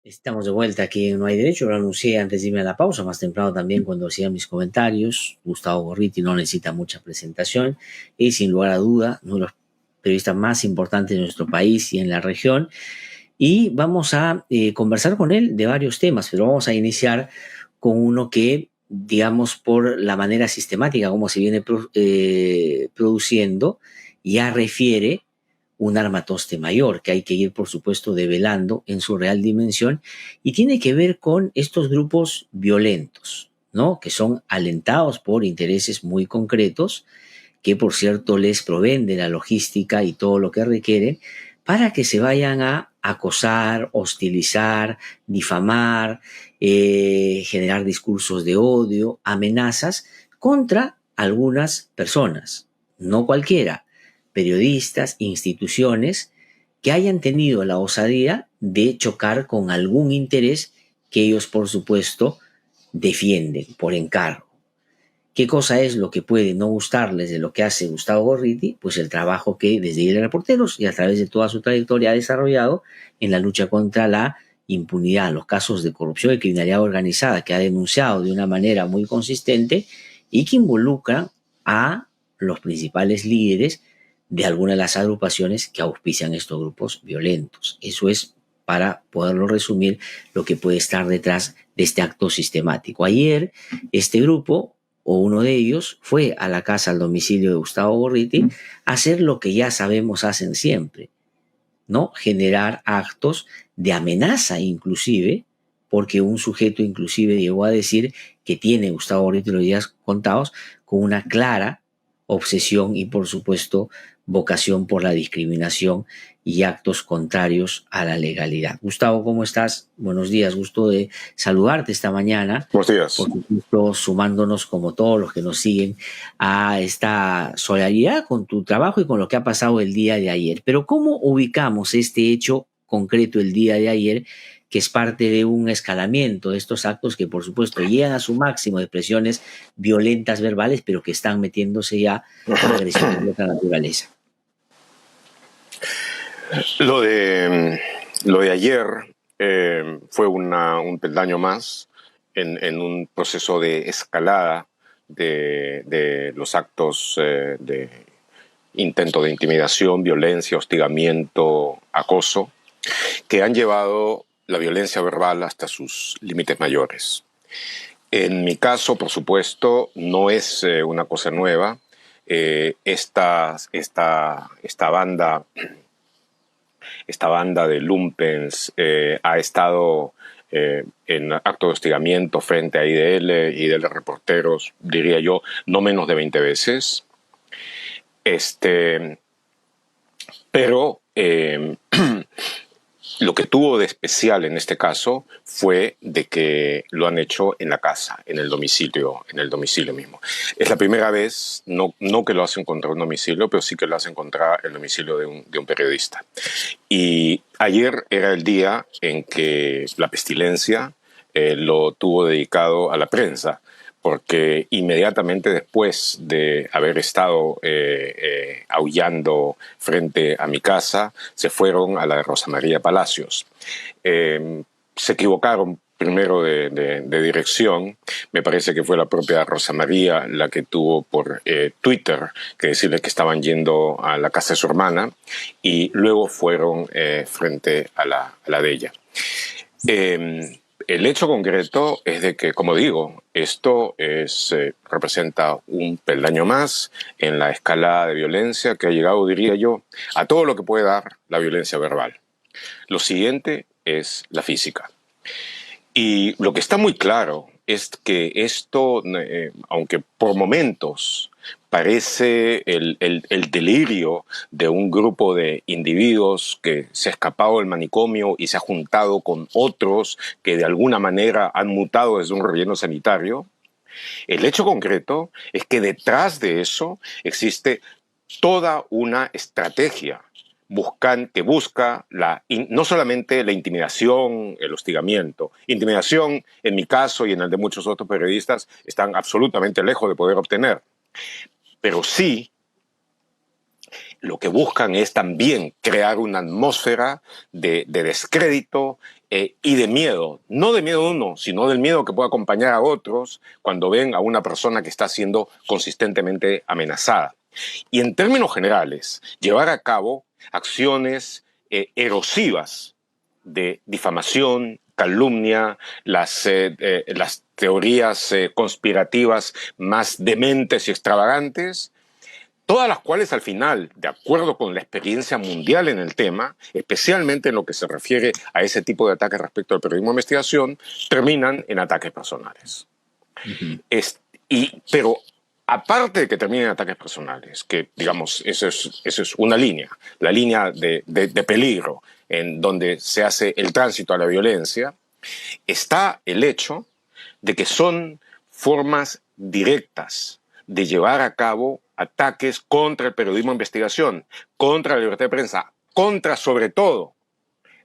Estamos de vuelta aquí en No Hay Derecho. Lo anuncié antes de irme a la pausa, más temprano también cuando hacía mis comentarios. Gustavo Gorriti no necesita mucha presentación y sin lugar a duda uno de los periodistas más importantes de nuestro país y en la región. Y vamos a conversar con él de varios temas, pero vamos a iniciar con uno que, digamos, por la manera sistemática como se viene produciendo, ya refiere un armatoste mayor que hay que ir, por supuesto, develando en su real dimensión y tiene que ver con estos grupos violentos, ¿no? Que son alentados por intereses muy concretos, que por cierto les proveen de la logística y todo lo que requieren para que se vayan a acosar, hostilizar, difamar, generar discursos de odio, amenazas contra algunas personas, no cualquiera, periodistas, instituciones que hayan tenido la osadía de chocar con algún interés que ellos, por supuesto, defienden por encargo. ¿Qué cosa es lo que puede no gustarles de lo que hace Gustavo Gorriti? Pues el trabajo que desde Ir Reporteros y a través de toda su trayectoria ha desarrollado en la lucha contra la impunidad, los casos de corrupción y criminalidad organizada que ha denunciado de una manera muy consistente y que involucran a los principales líderes de algunas de las agrupaciones que auspician estos grupos violentos. Eso es, para poderlo resumir, lo que puede estar detrás de este acto sistemático. Ayer, este grupo, o uno de ellos, fue a la casa, al domicilio de Gustavo Gorriti, a hacer lo que ya sabemos hacen siempre, ¿no? Generar actos de amenaza inclusive, porque un sujeto inclusive llegó a decir que tiene Gustavo Gorriti los días contados con una clara obsesión y por supuesto vocación por la discriminación y actos contrarios a la legalidad. Gustavo, ¿cómo estás? Buenos días, gusto de saludarte esta mañana. Buenos días. Por supuesto, sumándonos como todos los que nos siguen a esta solidaridad con tu trabajo y con lo que ha pasado el día de ayer. Pero ¿cómo ubicamos este hecho concreto el día de ayer, que es parte de un escalamiento de estos actos que por supuesto llegan a su máximo de expresiones violentas verbales, pero que están metiéndose ya con agresiones de otra naturaleza? Lo de ayer fue un peldaño más en un proceso de escalada de los actos de intento de intimidación, violencia, hostigamiento, acoso, que han llevado la violencia verbal hasta sus límites mayores. En mi caso, por supuesto, no es una cosa nueva. Esta banda de lumpens ha estado en acto de hostigamiento frente a IDL Reporteros, diría yo, no menos de 20 veces. Pero lo que tuvo de especial en este caso fue de que lo han hecho en la casa, en el domicilio mismo. Es la primera vez, no que lo hacen contra un domicilio, pero sí que lo hacen contra el domicilio de un periodista. Y ayer era el día en que la pestilencia lo tuvo dedicado a la prensa, porque inmediatamente después de haber estado aullando frente a mi casa, se fueron a la de Rosa María Palacios. Se equivocaron primero de dirección. Me parece que fue la propia Rosa María la que tuvo por Twitter que decirle que estaban yendo a la casa de su hermana, y luego fueron frente a la de ella. El hecho concreto es de que, como digo, esto representa un peldaño más en la escalada de violencia que ha llegado, diría yo, a todo lo que puede dar la violencia verbal. Lo siguiente es la física. Y lo que está muy claro es que esto, aunque por momentos parece el delirio de un grupo de individuos que se ha escapado del manicomio y se ha juntado con otros que de alguna manera han mutado desde un relleno sanitario, el hecho concreto es que detrás de eso existe toda una estrategia que busca no solamente la intimidación, el hostigamiento. Intimidación, en mi caso y en el de muchos otros periodistas, están absolutamente lejos de poder obtener. Pero sí, lo que buscan es también crear una atmósfera de descrédito y de miedo, no de miedo a uno, sino del miedo que puede acompañar a otros cuando ven a una persona que está siendo consistentemente amenazada. Y en términos generales, llevar a cabo acciones erosivas de difamación, calumnia, las teorías conspirativas más dementes y extravagantes, todas las cuales al final, de acuerdo con la experiencia mundial en el tema, especialmente en lo que se refiere a ese tipo de ataques respecto al periodismo de investigación, terminan en ataques personales. Ujú. Pero aparte de que terminen en ataques personales, que digamos, eso es una línea, la línea de peligro en donde se hace el tránsito a la violencia, está el hecho de que son formas directas de llevar a cabo ataques contra el periodismo de investigación, contra la libertad de prensa, contra sobre todo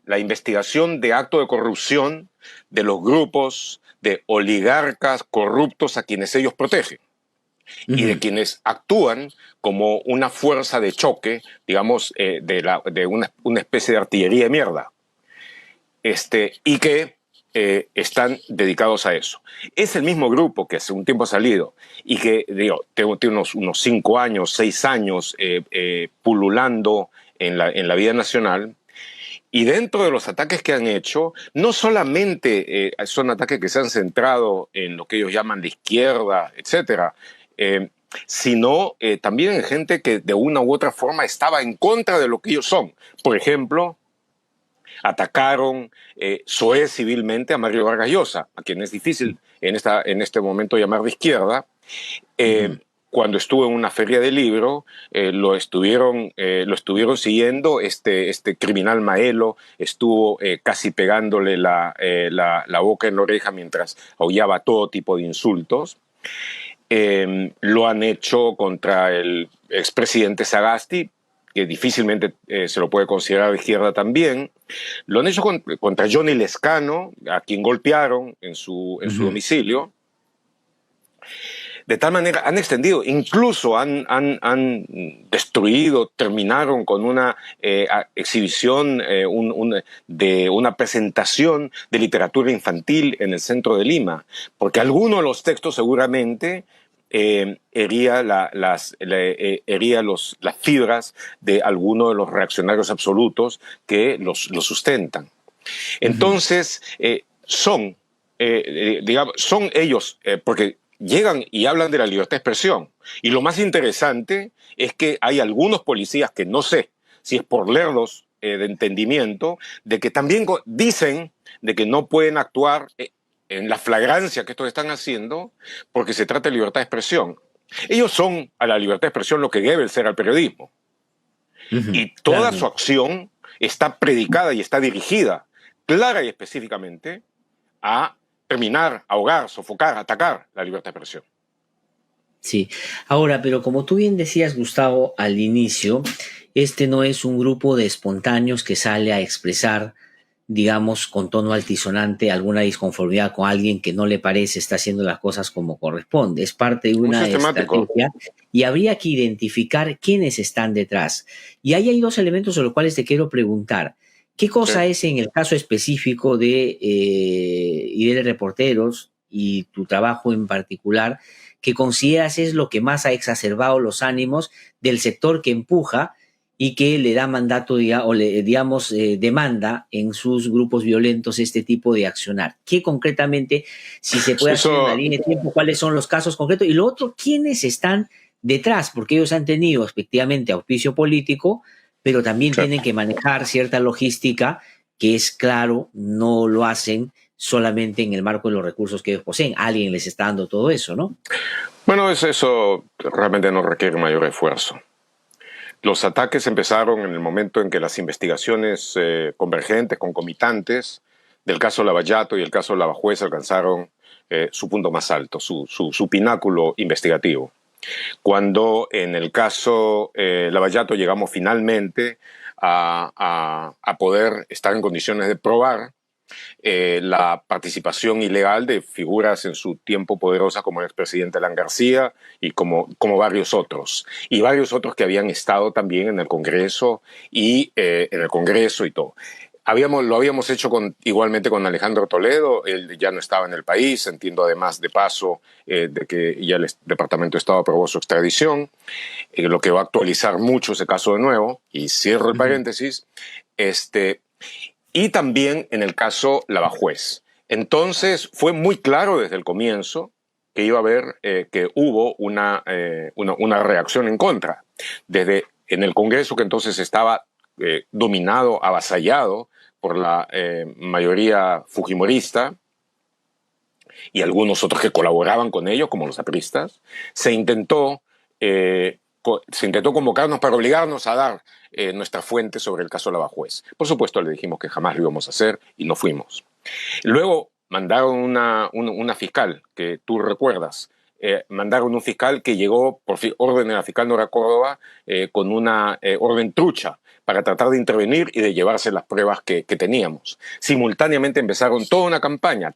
la investigación de actos de corrupción de los grupos de oligarcas corruptos a quienes ellos protegen y de Ujú. quienes actúan como una fuerza de choque, digamos, de una especie de artillería de mierda, y que están dedicados a eso. Es el mismo grupo que hace un tiempo ha salido y que, digo, tiene unos 5 años, 6 años pululando en la vida nacional. Y dentro de los ataques que han hecho, no solamente son ataques que se han centrado en lo que ellos llaman la izquierda, etcétera, eh, sino también en gente que de una u otra forma estaba en contra de lo que ellos son. Por ejemplo, atacaron civilmente a Mario Vargas Llosa, a quien es difícil en este momento llamar de izquierda. Ujú. Cuando estuvo en una feria de libro, lo estuvieron siguiendo. Este criminal Maelo estuvo casi pegándole la boca en la oreja mientras aullaba todo tipo de insultos. Lo han hecho contra el expresidente Sagasti, que difícilmente se lo puede considerar de izquierda también. Lo han hecho contra Johnny Lescano, a quien golpearon en su Ujú. domicilio. De tal manera, han extendido, incluso han destruido, terminaron con una exhibición de una presentación de literatura infantil en el centro de Lima, porque alguno de los textos seguramente hería las fibras de alguno de los reaccionarios absolutos que los sustentan. Ujú. Entonces, son ellos, porque llegan y hablan de la libertad de expresión. Y lo más interesante es que hay algunos policías que no sé si es por leerlos de entendimiento, de que también dicen de que no pueden actuar en la flagrancia que estos están haciendo porque se trata de libertad de expresión. Ellos son a la libertad de expresión lo que debe ser al periodismo. Ujú. Y toda su Claramente. acción está predicada y está dirigida clara y específicamente a terminar, ahogar, sofocar, atacar la libertad de expresión. Sí. Ahora, pero como tú bien decías, Gustavo, al inicio, este no es un grupo de espontáneos que sale a expresar, digamos, con tono altisonante alguna disconformidad con alguien que no le parece está haciendo las cosas como corresponde. Es parte de Muy una sistemático. estrategia y habría que identificar quiénes están detrás. Y ahí hay dos elementos sobre los cuales te quiero preguntar. ¿Qué Sí. cosa es en el caso específico de IDL Reporteros y tu trabajo en particular que consideras es lo que más ha exacerbado los ánimos del sector que empuja y que le da mandato, o le, digamos, demanda en sus grupos violentos este tipo de accionar? ¿Qué concretamente, si se puede hacer una Eso, línea de tiempo, cuáles son los casos concretos? Y lo otro, ¿quiénes están detrás? Porque ellos han tenido efectivamente auspicio político, pero también sí. tienen que manejar cierta logística que es claro, no lo hacen solamente en el marco de los recursos que ellos poseen. Alguien les está dando todo eso, ¿no? Bueno, eso realmente no requiere mayor esfuerzo. Los ataques empezaron en el momento en que las investigaciones convergentes, concomitantes, del caso Lavallato y el caso Lavajuez alcanzaron su punto más alto, su pináculo investigativo. Cuando en el caso Lavallato llegamos finalmente a poder estar en condiciones de probar la participación ilegal de figuras en su tiempo poderosas como el expresidente Alan García y como varios otros. Y varios otros que habían estado también en el Congreso y todo. Lo habíamos hecho igualmente con Alejandro Toledo. Él ya no estaba en el país, entiendo además de paso de que ya el Departamento de Estado aprobó su extradición, lo que va a actualizar mucho ese caso de nuevo, y cierro el paréntesis. Y también en el caso Lavajuez. Entonces fue muy claro desde el comienzo que iba a haber, que hubo una reacción en contra. Desde en el Congreso, que entonces estaba dominado, avasallado por la mayoría fujimorista y algunos otros que colaboraban con ellos, como los apristas, se intentó convocarnos para obligarnos a dar nuestra fuente sobre el caso Lavajuez. Por supuesto, le dijimos que jamás lo íbamos a hacer y no fuimos. Luego mandaron una fiscal, que tú recuerdas. Mandaron un fiscal que llegó por orden de la fiscal Nora Córdoba con una orden trucha para tratar de intervenir y de llevarse las pruebas que teníamos. Simultáneamente empezaron toda una campaña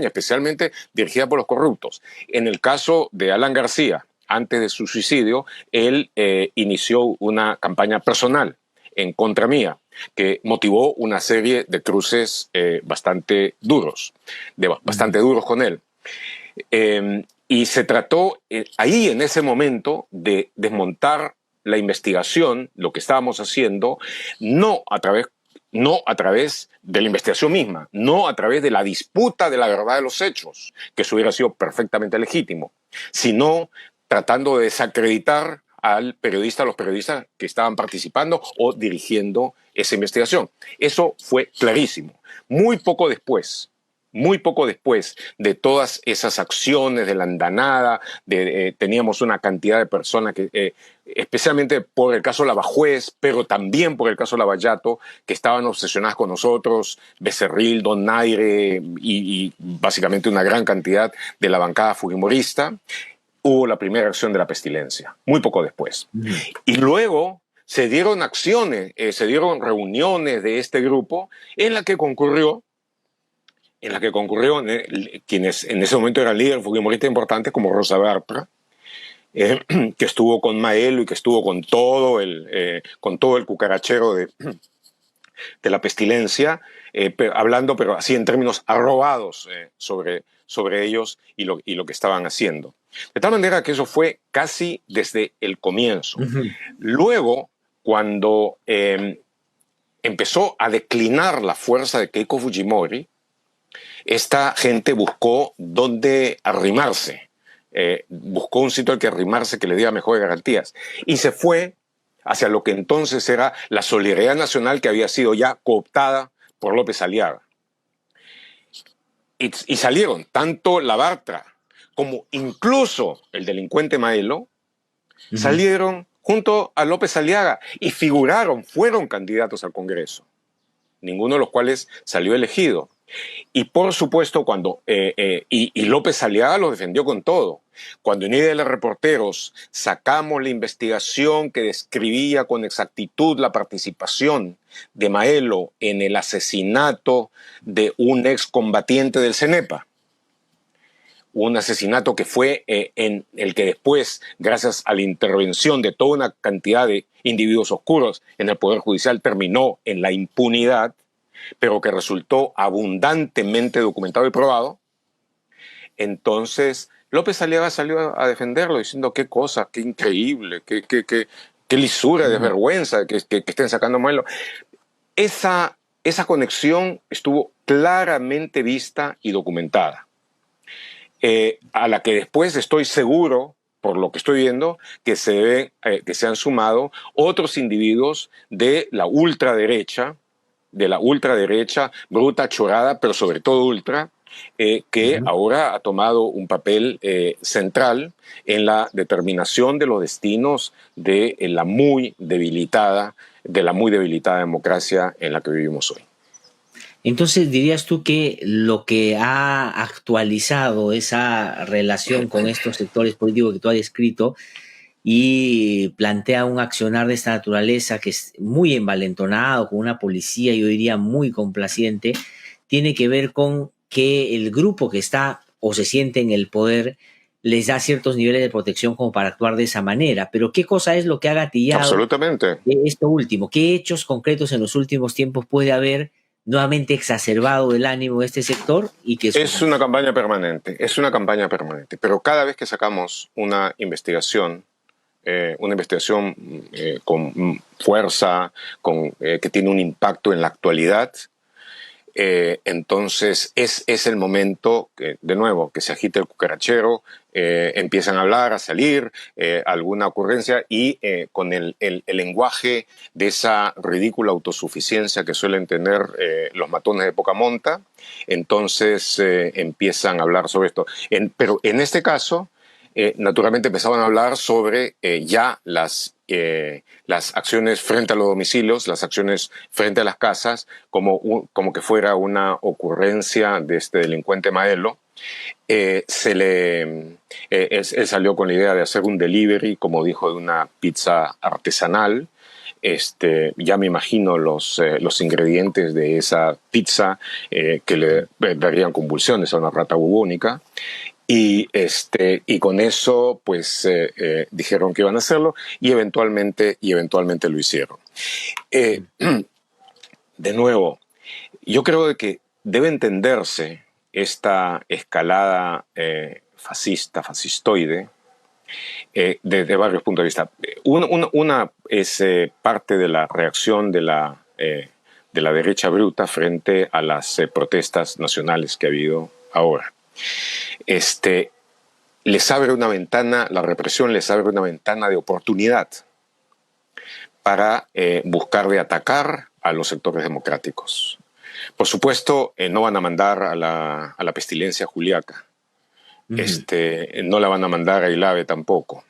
especialmente dirigida por los corruptos. En el caso de Alan García, antes de su suicidio, él inició una campaña personal en contra mía, que motivó una serie de cruces bastante duros con él. Y se trató ahí, en ese momento, de desmontar la investigación, lo que estábamos haciendo, no a través de la investigación misma, no a través de la disputa de la verdad de los hechos, que eso hubiera sido perfectamente legítimo, sino tratando de desacreditar a los periodistas que estaban participando o dirigiendo esa investigación. Eso fue clarísimo. Muy poco después de todas esas acciones de la andanada, teníamos una cantidad de personas que, especialmente por el caso Lavajuez, pero también por el caso Lavallato, que estaban obsesionadas con nosotros, Becerril, Donaire y básicamente una gran cantidad de la bancada fujimorista. Hubo la primera acción de la pestilencia, muy poco después. Y luego se dieron reuniones de este grupo en la que concurrió quienes en ese momento eran líderes fujimoristas importantes como Rosa Bartra, que estuvo con Maelo y que estuvo con todo el cucarachero de la pestilencia, hablando, pero así en términos arrobados sobre ellos y lo que estaban haciendo. De tal manera que eso fue casi desde el comienzo. Luego, cuando empezó a declinar la fuerza de Keiko Fujimori, esta gente buscó dónde arrimarse, buscó un sitio al que arrimarse que le diera mejores garantías, y se fue hacia lo que entonces era la Solidaridad Nacional, que había sido ya cooptada por López Aliaga. Y salieron tanto la Bartra como incluso el delincuente Maelo, salieron junto a López Aliaga y fueron candidatos al Congreso, ninguno de los cuales salió elegido. Y por supuesto, y López Aliaga los defendió con todo. Cuando en IDL Reporteros sacamos la investigación que describía con exactitud la participación de Maelo en el asesinato de un excombatiente del CENEPA, un asesinato que fue en el que después, gracias a la intervención de toda una cantidad de individuos oscuros en el Poder Judicial, terminó en la impunidad, pero que resultó abundantemente documentado y probado. Entonces López Aliaga salió a defenderlo diciendo qué cosa, qué increíble, qué lisura, desvergüenza que estén sacando a Maelo. Esa conexión estuvo claramente vista y documentada, a la que después estoy seguro, por lo que estoy viendo, que se han sumado otros individuos de la ultraderecha, bruta, chorada, pero sobre todo ultra, que ahora ha tomado un papel central en la determinación de los destinos de la muy debilitada democracia en la que vivimos hoy. Entonces, dirías tú que lo que ha actualizado esa relación con estos sectores políticos que tú has descrito y plantea un accionar de esta naturaleza que es muy envalentonado, con una policía, yo diría, muy complaciente, tiene que ver con que el grupo que está o se siente en el poder les da ciertos niveles de protección como para actuar de esa manera. Pero ¿qué cosa es lo que ha gatillado Absolutamente. esto último? ¿Qué hechos concretos en los últimos tiempos puede haber nuevamente exacerbado el ánimo de este sector y que Es una campaña permanente, es una campaña permanente. Pero cada vez que sacamos una investigación con fuerza, que tiene un impacto en la actualidad, entonces es el momento, que, de nuevo, que se agite el cucarachero, empiezan a hablar, a salir, alguna ocurrencia y con el lenguaje de esa ridícula autosuficiencia que suelen tener los matones de poca monta, entonces empiezan a hablar sobre esto. Pero en este caso, naturalmente empezaban a hablar sobre ya las acciones frente a los domicilios, las acciones frente a las casas, como que fuera una ocurrencia de este delincuente Maelo. Él salió con la idea de hacer un delivery, como dijo, de una pizza artesanal. Ya me imagino los ingredientes de esa pizza que le darían convulsiones a una rata bubónica. Y con eso, pues, dijeron que iban a hacerlo y eventualmente lo hicieron. De nuevo, yo creo de que debe entenderse esta escalada fascistoide de varios puntos de vista. Una es parte de la reacción de la derecha bruta frente a las protestas nacionales que ha habido ahora. Les abre una ventana, la represión les abre una ventana de oportunidad para buscar de atacar a los sectores democráticos. Por supuesto, no van a mandar a la pestilencia juliaca. No la van a mandar a Ilave tampoco.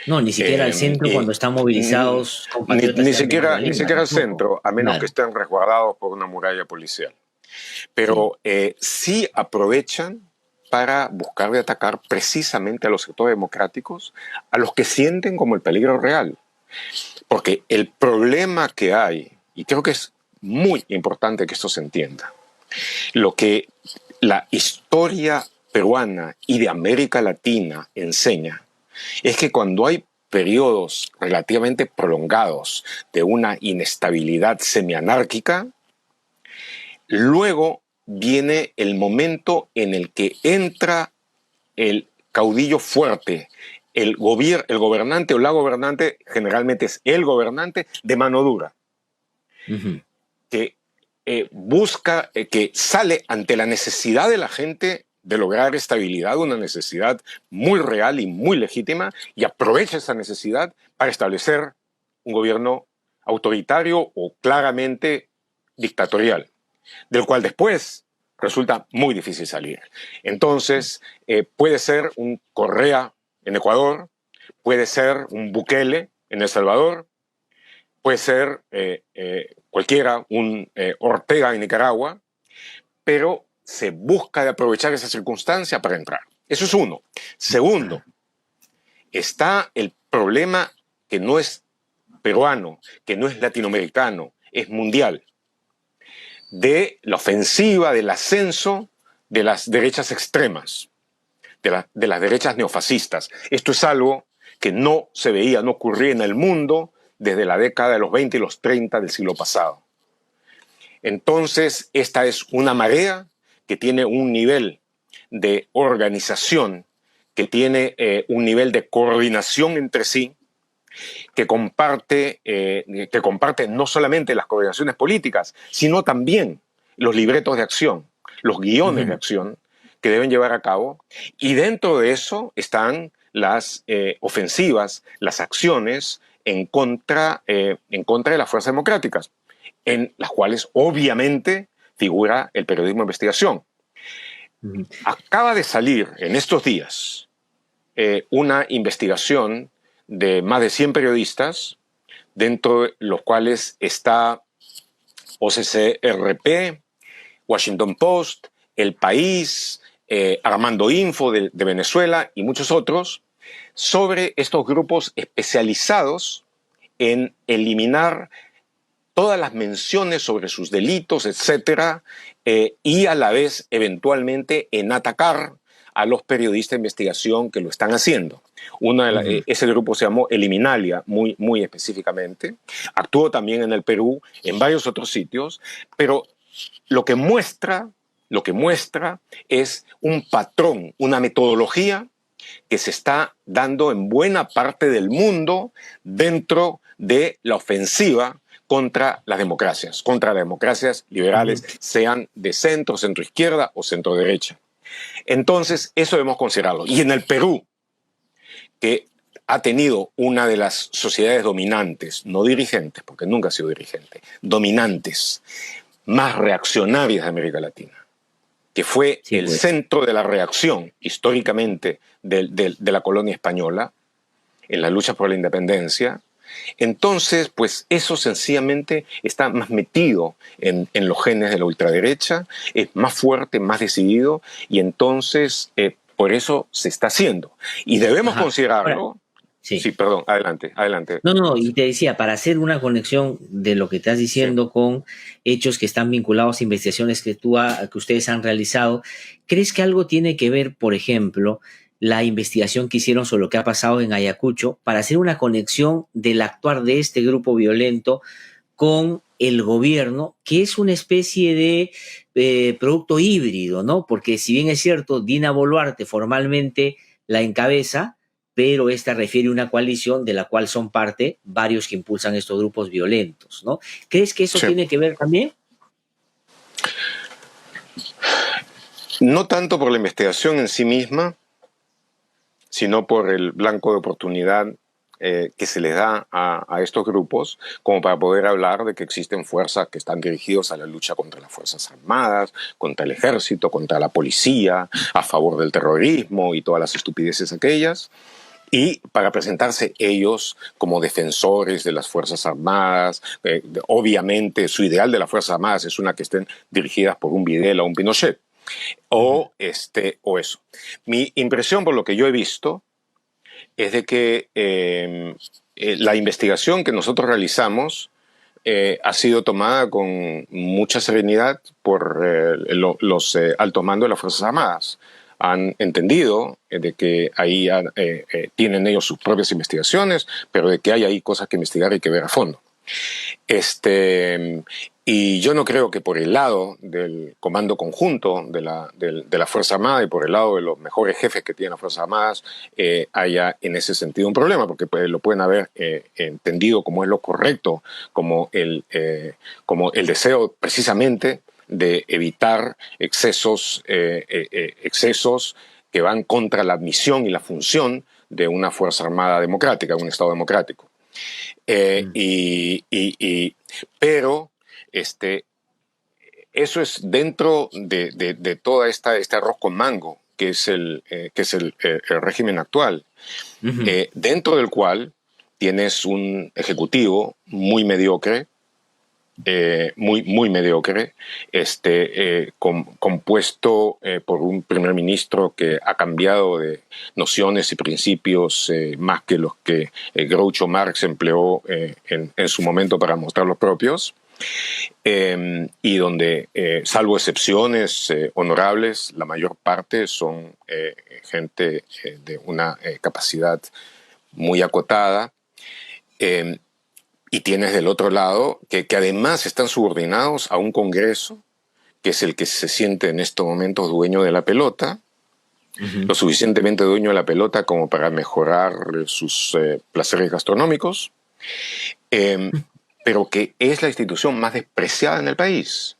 No, ni siquiera al centro cuando están movilizados compatriotas. Ni siquiera al centro, a menos claro, que estén resguardados por una muralla policial. Pero sí aprovechan para buscar de atacar precisamente a los sectores democráticos, a los que sienten como el peligro real. Porque el problema que hay, y creo que es muy importante que esto se entienda, lo que la historia peruana y de América Latina enseña es que cuando hay periodos relativamente prolongados de una inestabilidad semianárquica, luego viene el momento en el que entra el caudillo fuerte, el gobernante o la gobernante, generalmente es el gobernante de mano dura, que busca, que sale ante la necesidad de la gente de lograr estabilidad, una necesidad muy real y muy legítima, y aprovecha esa necesidad para establecer un gobierno autoritario o claramente dictatorial, del cual después resulta muy difícil salir. Entonces, puede ser un Correa en Ecuador, puede ser un Bukele en El Salvador, puede ser cualquiera, un Ortega en Nicaragua, pero se busca de aprovechar esa circunstancia para entrar. Eso es uno. Segundo, está el problema que no es peruano, que no es latinoamericano, es mundial, de la ofensiva, del ascenso de las derechas extremas, de las derechas neofascistas. Esto es algo que no se veía, no ocurría en el mundo desde la década de los 20 y los 30 del siglo pasado. Entonces, esta es una marea que tiene un nivel de organización, que tiene un nivel de coordinación entre sí, que comparte no solamente las coordinaciones políticas, sino también los libretos de acción, los guiones de acción que deben llevar a cabo. Y dentro de eso están las ofensivas, las acciones en contra de las fuerzas democráticas, en las cuales obviamente figura el periodismo de investigación. Acaba de salir en estos días una investigación de más de 100 periodistas, dentro de los cuales está OCCRP, Washington Post, El País, Armando Info de Venezuela y muchos otros, sobre estos grupos especializados en eliminar todas las menciones sobre sus delitos, etcétera, y a la vez, eventualmente, en atacar a los periodistas de investigación que lo están haciendo. Ese grupo se llamó Eliminalia, muy, muy específicamente. Actuó también en el Perú, en varios otros sitios, pero lo que muestra es un patrón, una metodología que se está dando en buena parte del mundo dentro de la ofensiva contra las democracias liberales, sean de centro, centro izquierda o centro derecha. Entonces, eso debemos considerarlo. Y en el Perú, que ha tenido una de las sociedades dominantes, no dirigentes, porque nunca ha sido dirigente, dominantes, más reaccionarias de América Latina, que fue el centro de la reacción históricamente de la colonia española en la lucha por la independencia. Entonces, pues eso sencillamente está más metido en los genes de la ultraderecha, es más fuerte, más decidido, y entonces por eso se está haciendo. Y debemos considerarlo. Sí, perdón, adelante. No, y te decía, para hacer una conexión de lo que estás diciendo con hechos que están vinculados a investigaciones que ustedes han realizado, ¿crees que algo tiene que ver, por ejemplo, la investigación que hicieron sobre lo que ha pasado en Ayacucho para hacer una conexión del actuar de este grupo violento con el gobierno, que es una especie de producto híbrido, ¿no? Porque si bien es cierto, Dina Boluarte formalmente la encabeza, pero esta refiere a una coalición de la cual son parte varios que impulsan estos grupos violentos, ¿no? ¿Crees que eso tiene que ver también? No tanto por la investigación en sí misma, sino por el blanco de oportunidad que se les da a estos grupos como para poder hablar de que existen fuerzas que están dirigidas a la lucha contra las Fuerzas Armadas, contra el ejército, contra la policía, a favor del terrorismo y todas las estupideces aquellas, y para presentarse ellos como defensores de las Fuerzas Armadas. Obviamente su ideal de las Fuerzas Armadas es una que estén dirigidas por un Videla o un Pinochet, o eso. Mi impresión, por lo que yo he visto, es de que la investigación que nosotros realizamos ha sido tomada con mucha serenidad por los altos mandos de las Fuerzas Armadas. Han entendido de que ahí tienen ellos sus propias investigaciones, pero de que hay ahí cosas que investigar y que ver a fondo. Y yo no creo que por el lado del comando conjunto de la Fuerza Armada y por el lado de los mejores jefes que tienen las Fuerzas Armadas haya en ese sentido un problema, porque pues, lo pueden haber entendido como es lo correcto, como el deseo precisamente de evitar excesos que van contra la misión y la función de una Fuerza Armada democrática, un Estado democrático. Pero eso es dentro de toda este arroz con mango que es el régimen actual, dentro del cual tienes un ejecutivo muy mediocre, muy mediocre, compuesto por un primer ministro que ha cambiado de nociones y principios más que los que Groucho Marx empleó en su momento para mostrar los propios, y donde, salvo excepciones honorables, la mayor parte son gente de una capacidad muy acotada. Y tienes del otro lado que además están subordinados a un Congreso, que es el que se siente en estos momentos dueño de la pelota, lo suficientemente dueño de la pelota como para mejorar sus placeres gastronómicos, pero que es la institución más despreciada en el país.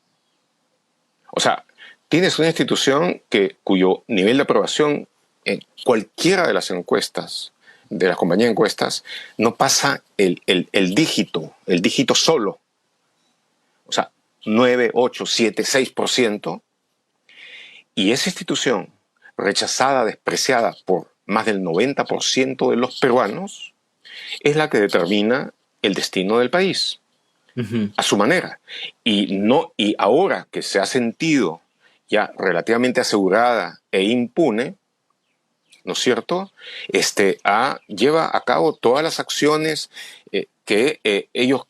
O sea, tienes una institución cuyo nivel de aprobación en cualquiera de las encuestas, de las compañías de encuestas, no pasa el dígito solo. O sea, 9, 8, 7, 6%. Y esa institución, rechazada, despreciada por más del 90% de los peruanos, es la que determina el destino del país, a su manera. Y ahora que se ha sentido ya relativamente asegurada e impune, ¿no es cierto?, lleva a cabo todas las acciones que ellos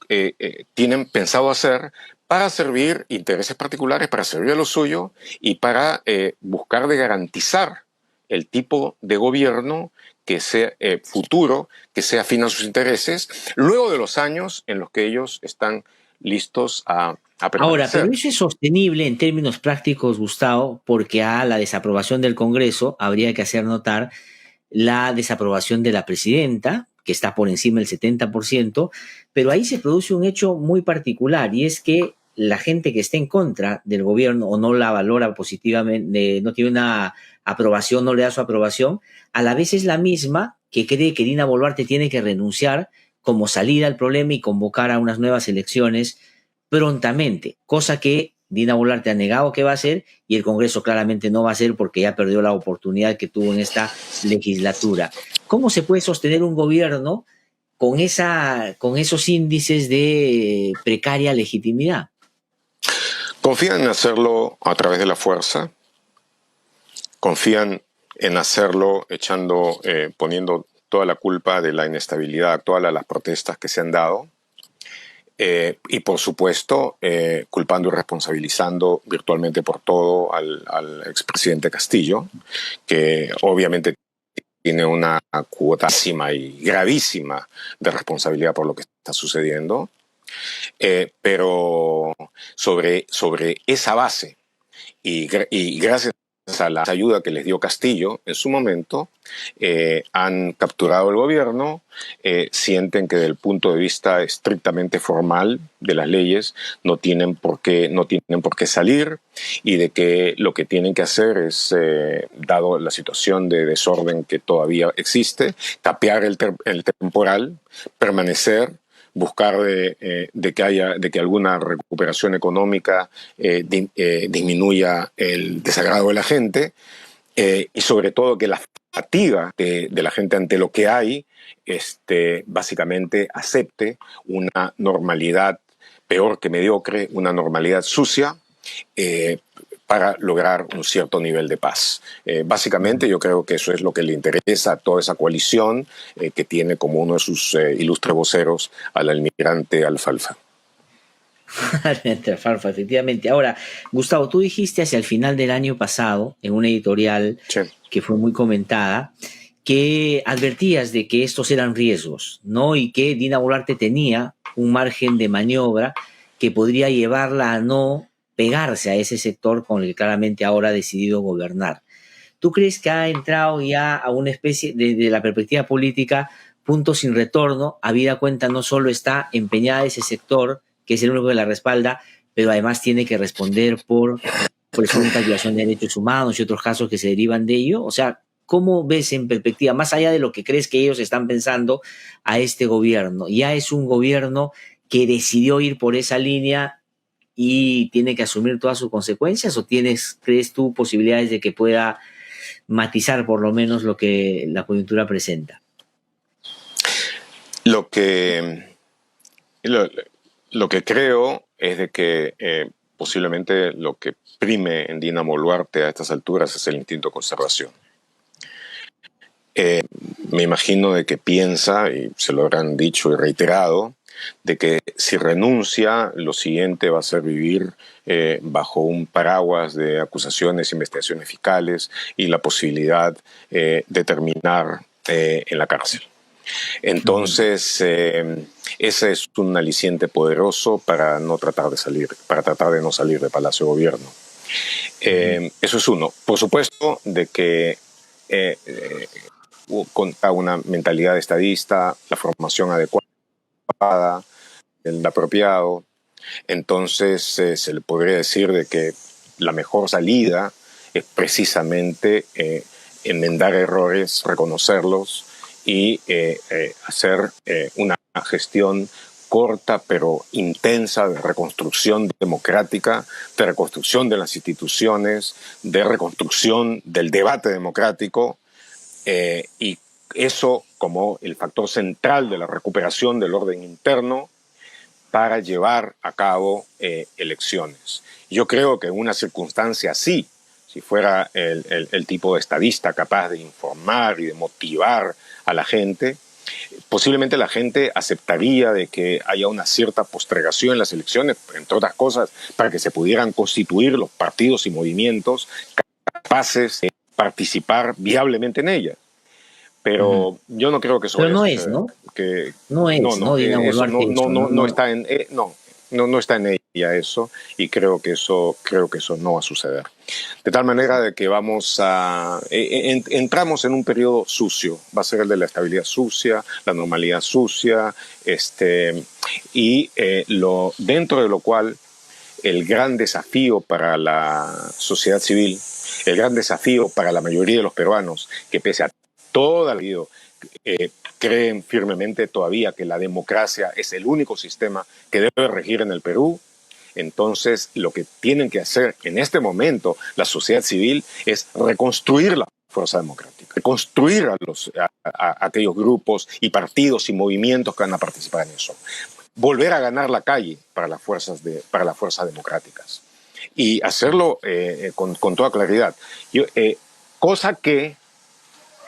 tienen pensado hacer para servir intereses particulares, para servir a lo suyo y para buscar de garantizar el tipo de gobierno que sea futuro, que sea afín a sus intereses, luego de los años en los que ellos están listos a Ahora, pero permanecer. eso es sostenible en términos prácticos, Gustavo, porque a la desaprobación del Congreso habría que hacer notar la desaprobación de la presidenta, que está por encima del 70%, pero ahí se produce un hecho muy particular y es que la gente que está en contra del gobierno o no la valora positivamente, no tiene una aprobación, no le da su aprobación, a la vez es la misma que cree que Dina Boluarte tiene que renunciar como salida al problema y convocar a unas nuevas elecciones prontamente, cosa que Dina Boluarte ha negado que va a hacer y el Congreso claramente no va a hacer porque ya perdió la oportunidad que tuvo en esta legislatura. ¿Cómo se puede sostener un gobierno con esos índices de precaria legitimidad? Confían en hacerlo a través de la fuerza, confían en hacerlo poniendo toda la culpa de la inestabilidad actual a las protestas que se han dado. Y por supuesto, culpando y responsabilizando virtualmente por todo al expresidente Castillo, que obviamente tiene una cuota máxima y gravísima de responsabilidad por lo que está sucediendo. Pero sobre esa base y gracias a la ayuda que les dio Castillo en su momento, han capturado el gobierno, sienten que desde el punto de vista estrictamente formal de las leyes no tienen por qué salir y de que lo que tienen que hacer es, dado la situación de desorden que todavía existe, tapear el temporal, permanecer, buscar de que alguna recuperación económica disminuya el desagrado de la gente, y sobre todo que la fatiga de la gente ante lo que hay básicamente acepte una normalidad peor que mediocre, una normalidad sucia, eh, para lograr un cierto nivel de paz. Básicamente yo creo que eso es lo que le interesa a toda esa coalición, que tiene como uno de sus ilustres voceros al almirante Alfalfa. Entre Alfalfa, efectivamente. Ahora, Gustavo, tú dijiste hacia el final del año pasado, en una editorial Sí. que fue muy comentada, que advertías de que estos eran riesgos, ¿no? Y que Dina Boluarte tenía un margen de maniobra que podría llevarla a no pegarse a ese sector con el que claramente ahora ha decidido gobernar. ¿Tú crees que ha entrado ya a una especie de la perspectiva política, punto sin retorno? Habida cuenta, no solo está empeñada ese sector, que es el único que la respalda, pero además tiene que responder por presunta violación de derechos humanos y otros casos que se derivan de ello. O sea, ¿cómo ves en perspectiva, más allá de lo que crees que ellos están pensando, a este gobierno? ¿Ya es un gobierno que decidió ir por esa línea y tiene que asumir todas sus consecuencias? ¿O crees tú, posibilidades de que pueda matizar por lo menos lo que la coyuntura presenta? Lo que, lo, lo que creo es de que posiblemente lo que prime en Dina Boluarte a estas alturas es el instinto de conservación. Me imagino de que piensa, y se lo habrán dicho y reiterado, de que si renuncia, lo siguiente va a ser vivir bajo un paraguas de acusaciones, investigaciones fiscales y la posibilidad de terminar en la cárcel. Entonces, ese es un aliciente poderoso para no tratar de salir, para tratar de no salir de Palacio de Gobierno. Eso es uno. Por supuesto, de que con una mentalidad estadista, la formación adecuada, el apropiado, entonces se le podría decir de que la mejor salida es precisamente enmendar errores, reconocerlos y hacer una gestión corta pero intensa de reconstrucción democrática, de reconstrucción de las instituciones, de reconstrucción del debate democrático, y eso como el factor central de la recuperación del orden interno para llevar a cabo elecciones. Yo creo que en una circunstancia así, si fuera el tipo de estadista capaz de informar y de motivar a la gente, posiblemente la gente aceptaría de que haya una cierta postergación en las elecciones, entre otras cosas, para que se pudieran constituir los partidos y movimientos capaces de participar viablemente en ella. Ujú. Pero yo no creo que eso Pero vaya a no es, suceder. ¿no? Que, No no, es, no, ¿no? Dina eso Boluarte eso, no, no no. está en, no está en ella eso, y creo que eso no va a suceder. De tal manera de que vamos a entramos en un periodo sucio, va a ser el de la estabilidad sucia, la normalidad sucia, y dentro de lo cual el gran desafío para la sociedad civil, el gran desafío para la mayoría de los peruanos, que pese a toda la vida creen firmemente todavía que la democracia es el único sistema que debe regir en el Perú. Entonces, lo que tienen que hacer en este momento la sociedad civil es reconstruir la fuerza democrática, reconstruir a aquellos grupos y partidos y movimientos que van a participar en eso, volver a ganar la calle para las fuerzas democráticas y hacerlo con toda claridad. Cosa que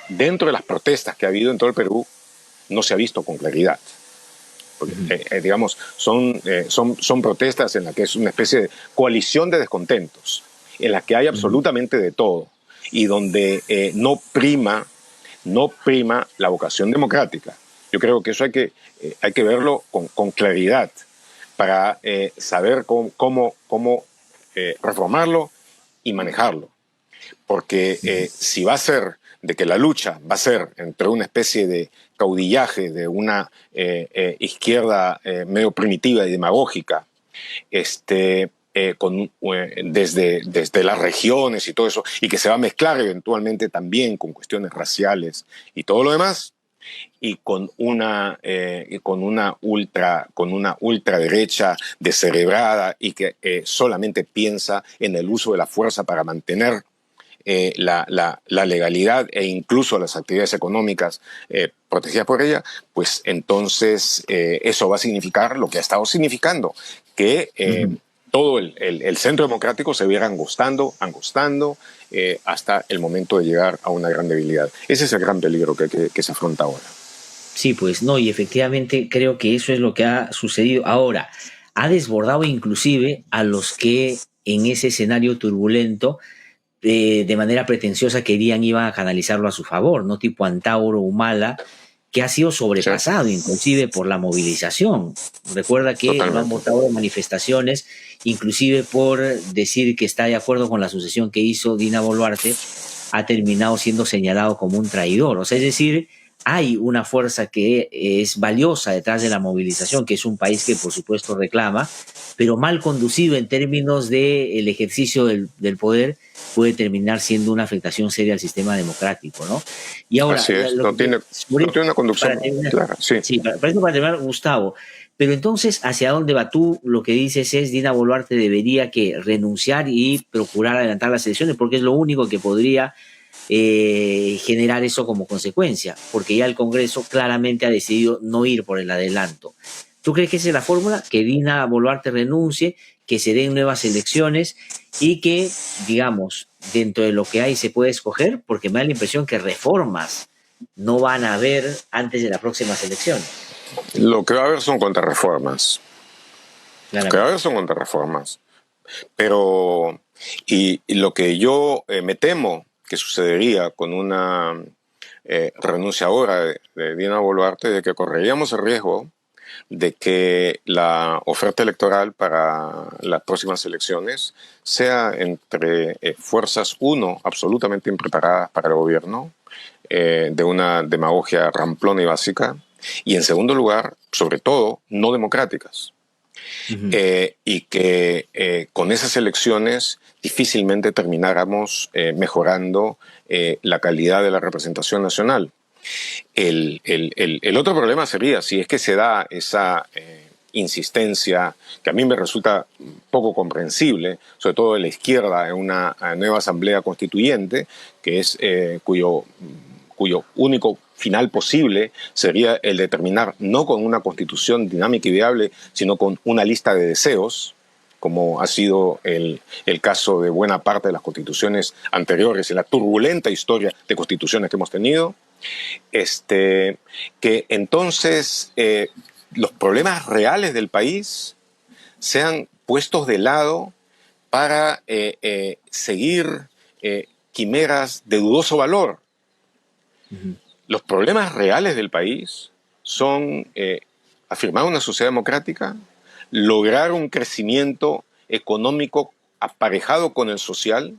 dentro de las protestas que ha habido en todo el Perú no se ha visto con claridad. Porque, digamos, son protestas en las que es una especie de coalición de descontentos, en las que hay absolutamente de todo y donde no prima la vocación democrática. Yo creo que eso hay que verlo con claridad para saber cómo reformarlo y manejarlo. Porque si va a ser de que la lucha va a ser entre una especie de caudillaje de una izquierda medio primitiva y demagógica, desde las regiones y todo eso, y que se va a mezclar eventualmente también con cuestiones raciales y todo lo demás, y con una ultraderecha descerebrada y que solamente piensa en el uso de la fuerza para mantener la legalidad e incluso las actividades económicas protegidas por ella, pues entonces eso va a significar lo que ha estado significando, que todo el centro democrático se viera angostando hasta el momento de llegar a una gran debilidad. Ese es el gran peligro que se afronta ahora. Sí, pues no, y efectivamente creo que eso es lo que ha sucedido. Ahora, ha desbordado inclusive a los que en ese escenario turbulento de manera pretenciosa querían, iban a canalizarlo a su favor, ¿no? Tipo Antauro, Humala, que ha sido Sí, sobrepasado inclusive por la movilización. Recuerda que lo han totalmente. votado en manifestaciones, inclusive por decir que está de acuerdo con la sucesión que hizo Dina Boluarte, ha terminado siendo señalado como un traidor. O sea, es decir, hay una fuerza que es valiosa detrás de la movilización, que es un país que por supuesto reclama, pero mal conducido en términos del ejercicio del poder puede terminar siendo una afectación seria al sistema democrático, ¿no? Y ahora, Así es, lo que, no tiene una para conducción terminar, clara, sí. sí, para eso para terminar, Gustavo, pero entonces, ¿hacia dónde va tú? Lo que dices es, Dina Boluarte debería que renunciar y procurar adelantar las elecciones, porque es lo único que podría generar eso como consecuencia, porque ya el Congreso claramente ha decidido no ir por el adelanto. ¿Tú crees que esa es la fórmula? Que Dina Boluarte renuncie, que se den nuevas elecciones y que, digamos, dentro de lo que hay se puede escoger, porque me da la impresión que reformas no van a haber antes de las próximas elecciones. Lo que va a haber son contrarreformas. Lo que va a haber Claramente. son contrarreformas. Pero, y lo que yo me temo que sucedería con una renuncia ahora de Dina Boluarte, de que correríamos el riesgo de que la oferta electoral para las próximas elecciones sea entre fuerzas, uno, absolutamente impreparadas para el gobierno, de una demagogia ramplona y básica, y en segundo lugar, sobre todo, no democráticas. Ujú. Y que con esas elecciones difícilmente termináramos mejorando la calidad de la representación nacional. El otro problema sería si es que se da esa insistencia, que a mí me resulta poco comprensible, sobre todo de la izquierda, en una nueva asamblea constituyente, que es cuyo único final posible sería el de terminar no con una constitución dinámica y viable, sino con una lista de deseos, como ha sido el caso de buena parte de las constituciones anteriores en la turbulenta historia de constituciones que hemos tenido. Que entonces los problemas reales del país sean puestos de lado para seguir quimeras de dudoso valor. Ujú. Los problemas reales del país son afirmar una sociedad democrática, lograr un crecimiento económico aparejado con el social,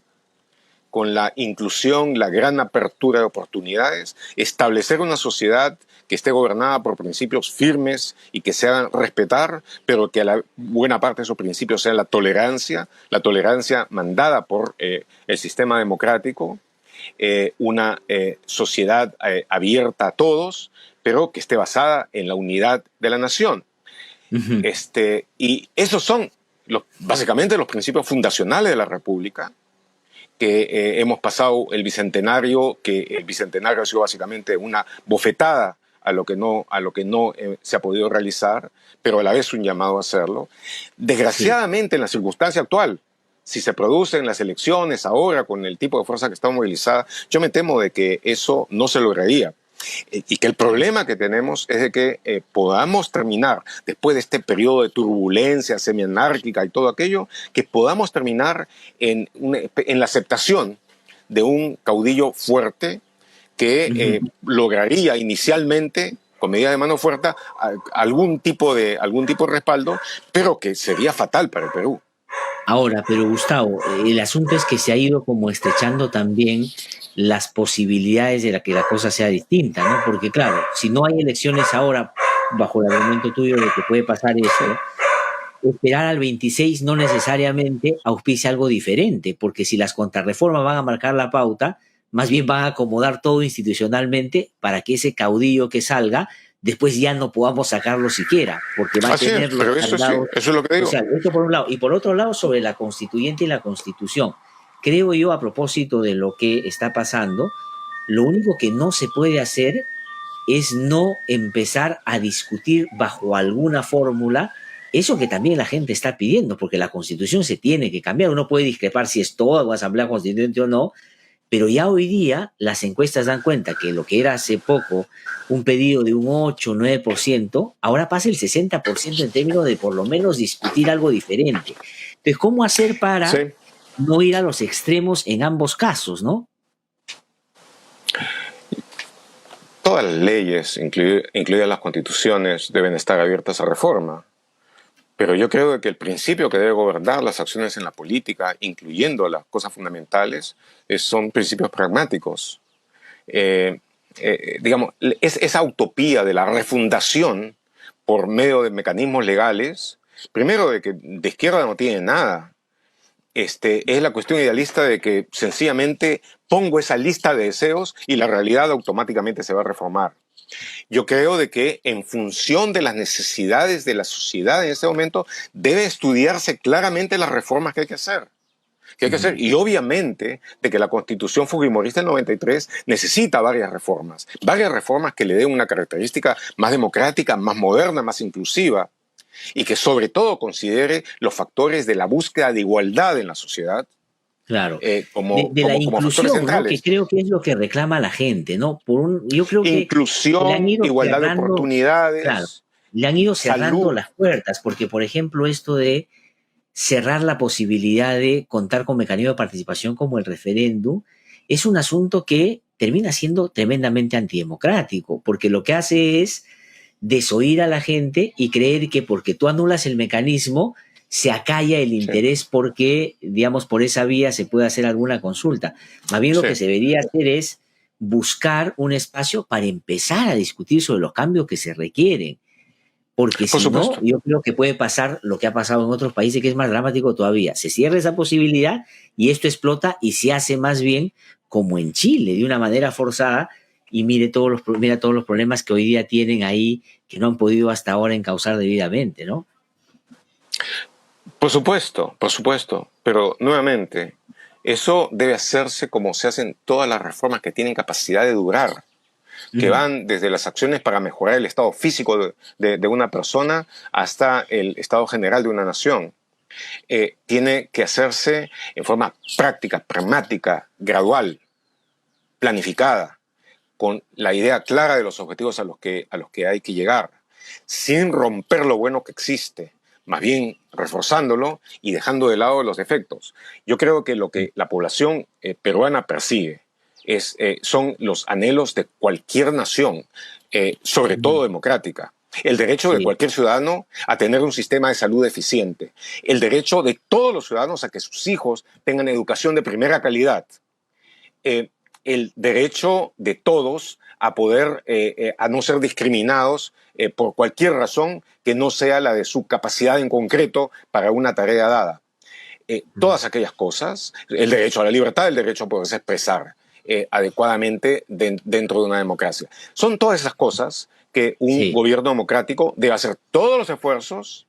con la inclusión, la gran apertura de oportunidades, establecer una sociedad que esté gobernada por principios firmes y que se hagan respetar, pero que a la buena parte de esos principios sea la tolerancia mandada por el sistema democrático, una sociedad abierta a todos, pero que esté basada en la unidad de la nación. Ujú. Y esos son básicamente los principios fundacionales de la República, que hemos pasado el bicentenario, que el bicentenario ha sido básicamente una bofetada a lo que no se ha podido realizar, pero a la vez un llamado a hacerlo. Sí. Desgraciadamente, en la circunstancia actual, si se producen las elecciones ahora con el tipo de fuerza que está movilizada, yo me temo de que eso no se lograría. Y que el problema que tenemos es de que podamos terminar, después de este periodo de turbulencia semianárquica y todo aquello, que podamos terminar en la aceptación de un caudillo fuerte que Ujú. lograría inicialmente, con medida de mano fuerte, algún tipo de respaldo, pero que sería fatal para el Perú. Ahora, pero Gustavo, el asunto es que se ha ido como estrechando también las posibilidades de que la cosa sea distinta, ¿no? Porque claro, si no hay elecciones ahora, bajo el argumento tuyo de que puede pasar esto, esperar al 26 no necesariamente auspicia algo diferente, porque si las contrarreformas van a marcar la pauta, más bien van a acomodar todo institucionalmente para que ese caudillo que salga, después ya no podamos sacarlo siquiera, porque va a Así es, tener los pero eso sí, candados eso es lo que digo. sociales. Esto por un lado. Y por otro lado, sobre la constituyente y la constitución. Creo yo, a propósito de lo que está pasando, lo único que no se puede hacer es no empezar a discutir bajo alguna fórmula eso que también la gente está pidiendo, porque la constitución se tiene que cambiar. Uno puede discrepar si es toda una asamblea constituyente o no, pero ya hoy día las encuestas dan cuenta que lo que era hace poco un pedido de un 8 o 9%, ahora pasa el 60% en términos de por lo menos discutir algo diferente. Entonces, ¿cómo hacer para Sí. no ir a los extremos en ambos casos, no? Todas las leyes, incluidas las constituciones, deben estar abiertas a reforma. Pero yo creo que el principio que debe gobernar las acciones en la política, incluyendo las cosas fundamentales, son principios pragmáticos. Eh, digamos, esa utopía de la refundación por medio de mecanismos legales, primero de que de izquierda no tiene nada. Es la cuestión idealista de que sencillamente pongo esa lista de deseos y la realidad automáticamente se va a reformar. Yo creo de que en función de las necesidades de la sociedad en este momento debe estudiarse claramente las reformas que hay que hacer. Ujú. Y obviamente de que la constitución fujimorista del 93 necesita varias reformas que le den una característica más democrática, más moderna, más inclusiva, y que sobre todo considere los factores de la búsqueda de igualdad en la sociedad Claro. De la como factores inclusión, ¿no? Que centrales. creo que es lo que reclama la gente, ¿no? Yo creo que le han Inclusión, ido igualdad de cerrando, claro, oportunidades, le han ido cerrando salud. las puertas, porque, por ejemplo, esto de cerrar la posibilidad de contar con mecanismos de participación como el referéndum es un asunto que termina siendo tremendamente antidemocrático, porque lo que hace es desoír a la gente y creer que porque tú anulas el mecanismo, se acalla el Sí, interés porque, digamos, por esa vía se puede hacer alguna consulta. Más bien lo sí, que se debería hacer es buscar un espacio para empezar a discutir sobre los cambios que se requieren. Porque por si no, supuesto. yo creo que puede pasar lo que ha pasado en otros países, que es más dramático todavía. Se cierra esa posibilidad y esto explota y se hace más bien como en Chile, de una manera forzada. Y mira todos los problemas que hoy día tienen ahí, que no han podido hasta ahora encauzar debidamente, ¿no? Por supuesto. Pero nuevamente, eso debe hacerse como se hacen todas las reformas que tienen capacidad de durar, que Ujú. van desde las acciones para mejorar el estado físico de una persona hasta el estado general de una nación. Tiene que hacerse en forma práctica, pragmática, gradual, planificada, con la idea clara de los objetivos a los que hay que llegar, sin romper lo bueno que existe, más bien reforzándolo y dejando de lado los defectos. Yo creo que lo que la población peruana persigue son los anhelos de cualquier nación, sobre todo democrática. El derecho de Sí. cualquier ciudadano a tener un sistema de salud eficiente. El derecho de todos los ciudadanos a que sus hijos tengan educación de primera calidad. El derecho de todos a poder, a no ser discriminados por cualquier razón que no sea la de su capacidad en concreto para una tarea dada. Todas aquellas cosas, el derecho a la libertad, el derecho a poderse expresar adecuadamente dentro de una democracia. Son todas esas cosas que un gobierno democrático debe hacer todos los esfuerzos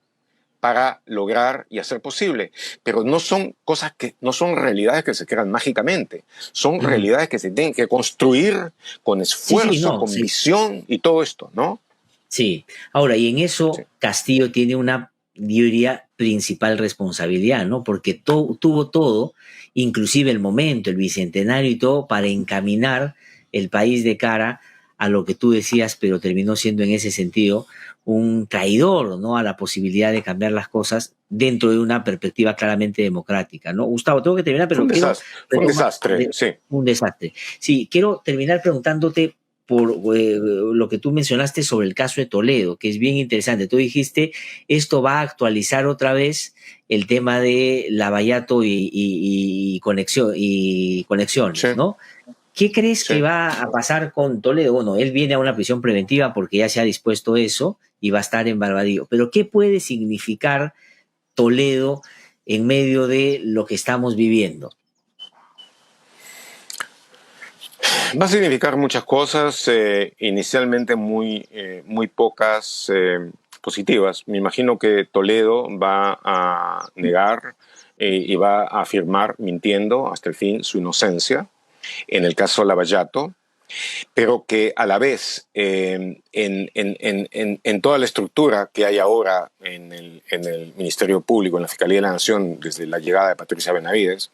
para lograr y hacer posible. Pero no son cosas no son realidades que se crean mágicamente. Son realidades que se tienen que construir con esfuerzo, con visión y todo esto, ¿no? Sí. Ahora, y en eso Castillo tiene una, yo diría, principal responsabilidad, ¿no? Porque tuvo todo, inclusive el momento, el bicentenario y todo, para encaminar el país de cara a lo que tú decías, pero terminó siendo en ese sentido un traidor, ¿no? A la posibilidad de cambiar las cosas dentro de una perspectiva claramente democrática, ¿no? Gustavo, tengo que terminar, pero fue un desastre, sí. Un desastre. Sí, quiero terminar preguntándote por lo que tú mencionaste sobre el caso de Toledo, que es bien interesante. Tú dijiste, esto va a actualizar otra vez el tema de Lavallato y conexiones, ¿no? ¿Qué crees que va a pasar con Toledo? Bueno, él viene a una prisión preventiva porque ya se ha dispuesto eso y va a estar en Barbadillo. Pero ¿qué puede significar Toledo en medio de lo que estamos viviendo? Va a significar muchas cosas, inicialmente muy pocas positivas. Me imagino que Toledo va a negar y va a afirmar, mintiendo hasta el fin, su inocencia en el caso Lavallato, pero que a la vez en toda la estructura que hay ahora en el Ministerio Público, en la Fiscalía de la Nación, desde la llegada de Patricia Benavides,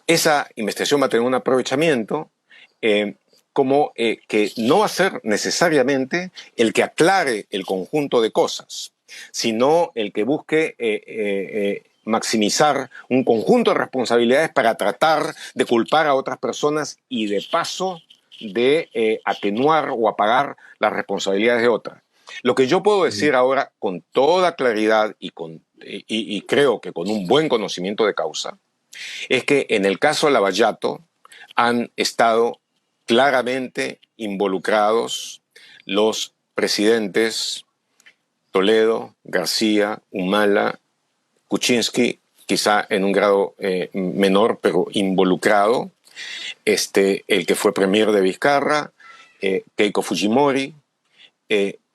esa investigación va a tener un aprovechamiento como que no va a ser necesariamente el que aclare el conjunto de cosas, sino el que busque maximizar un conjunto de responsabilidades para tratar de culpar a otras personas y de paso de atenuar o apagar las responsabilidades de otras. Lo que yo puedo decir ahora con toda claridad y creo que con un buen conocimiento de causa, es que en el caso Lavallato han estado claramente involucrados los presidentes Toledo, García, Humala, Kuczynski, quizá en un grado menor, pero involucrado, el que fue premier de Vizcarra, Keiko Fujimori,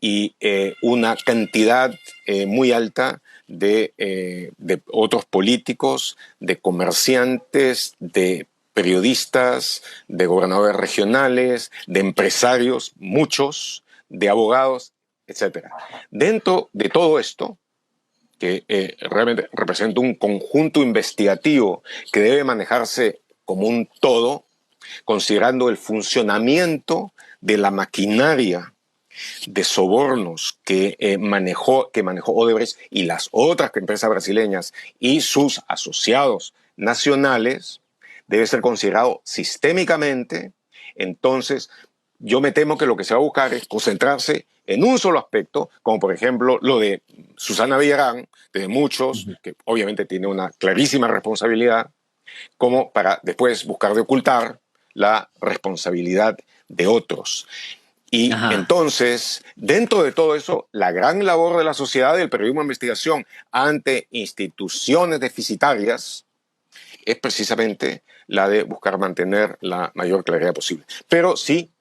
y una cantidad muy alta de otros políticos, de comerciantes, de periodistas, de gobernadores regionales, de empresarios, muchos, de abogados, etc. Dentro de todo esto, que realmente representa un conjunto investigativo que debe manejarse como un todo, considerando el funcionamiento de la maquinaria de sobornos que manejó Odebrecht y las otras empresas brasileñas y sus asociados nacionales, debe ser considerado sistémicamente. Entonces, yo me temo que lo que se va a buscar es concentrarse en un solo aspecto, como por ejemplo lo de Susana Villarán, de muchos, que obviamente tiene una clarísima responsabilidad, como para después buscar de ocultar la responsabilidad de otros. Y entonces, dentro de todo eso, la gran labor de la sociedad del periodismo de investigación ante instituciones deficitarias es precisamente la de buscar mantener la mayor claridad posible. Pero sí,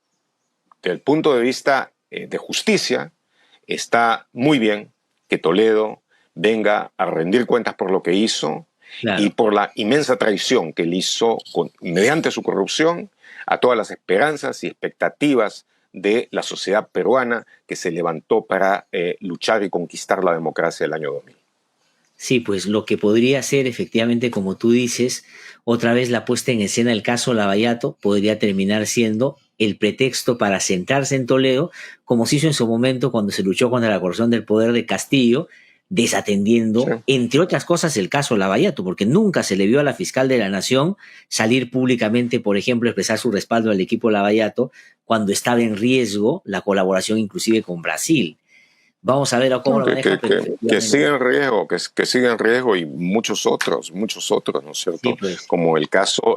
desde el punto de vista de justicia, está muy bien que Toledo venga a rendir cuentas por lo que hizo y por la inmensa traición que él hizo mediante su corrupción a todas las esperanzas y expectativas de la sociedad peruana que se levantó para luchar y conquistar la democracia el año 2000. Sí, pues lo que podría ser efectivamente, como tú dices, otra vez la puesta en escena del caso Lavallato podría terminar siendo el pretexto para centrarse en Toledo, como se hizo en su momento cuando se luchó contra la corrupción del poder de Castillo, desatendiendo, Sí. entre otras cosas, el caso Lavallato, porque nunca se le vio a la fiscal de la Nación salir públicamente, por ejemplo, expresar su respaldo al equipo Lavallato cuando estaba en riesgo la colaboración inclusive con Brasil. Vamos a ver a cómo No, lo maneja, pero que sigue efectivamente, en riesgo, que sigue en riesgo y muchos otros, ¿no es sí, cierto? pues, Como el caso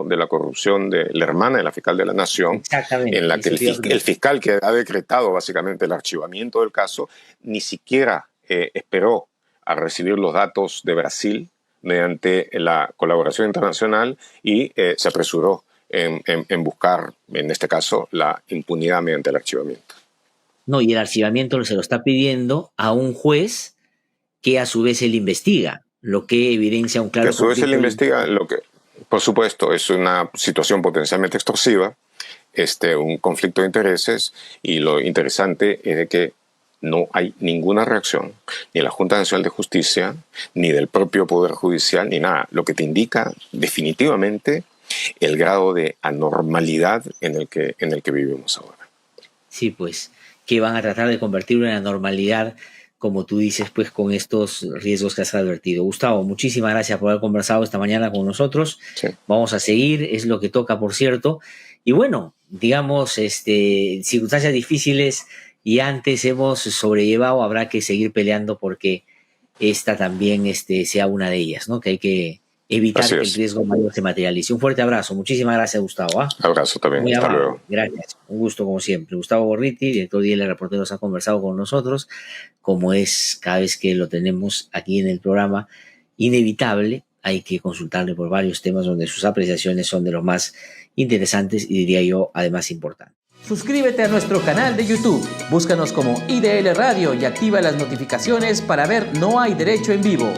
de la corrupción de la hermana de la fiscal de la Nación, en exactamente, la que eso te iba a el preguntar. fiscal que ha decretado básicamente el archivamiento del caso, ni siquiera esperó a recibir los datos de Brasil mediante la colaboración internacional y se apresuró en buscar, en este caso, la impunidad mediante el archivamiento. No, y el archivamiento se lo está pidiendo a un juez que a su vez él investiga, lo que evidencia un Que a claro su vez él conflicto de investiga intereses. lo que, por supuesto, es una situación potencialmente extorsiva, un conflicto de intereses, y lo interesante es de que no hay ninguna reacción, ni de la Junta Nacional de Justicia, ni del propio Poder Judicial, ni nada, lo que te indica definitivamente el grado de anormalidad en el que vivimos ahora. Sí, pues, que van a tratar de convertirlo en la normalidad, como tú dices, pues con estos riesgos que has advertido. Gustavo, muchísimas gracias por haber conversado esta mañana con nosotros. Sí. Vamos a seguir, es lo que toca, por cierto. Y bueno, digamos, circunstancias difíciles y antes hemos sobrellevado, habrá que seguir peleando porque esta también sea una de ellas, ¿no? Que hay que Así evitar que el es. riesgo mayor se materialice. Un fuerte abrazo. Muchísimas gracias, Gustavo. ¿Ah? Abrazo también. Muy Hasta amable, luego. gracias. Un gusto como siempre. Gustavo Gorriti, director de IEL Reporteros, ha conversado con nosotros, como es cada vez que lo tenemos aquí en el programa, inevitable. Hay que consultarle por varios temas donde sus apreciaciones son de los más interesantes y diría yo, además importantes. Suscríbete a nuestro canal de YouTube, búscanos como IDL Radio y activa las notificaciones para ver No hay Derecho en Vivo.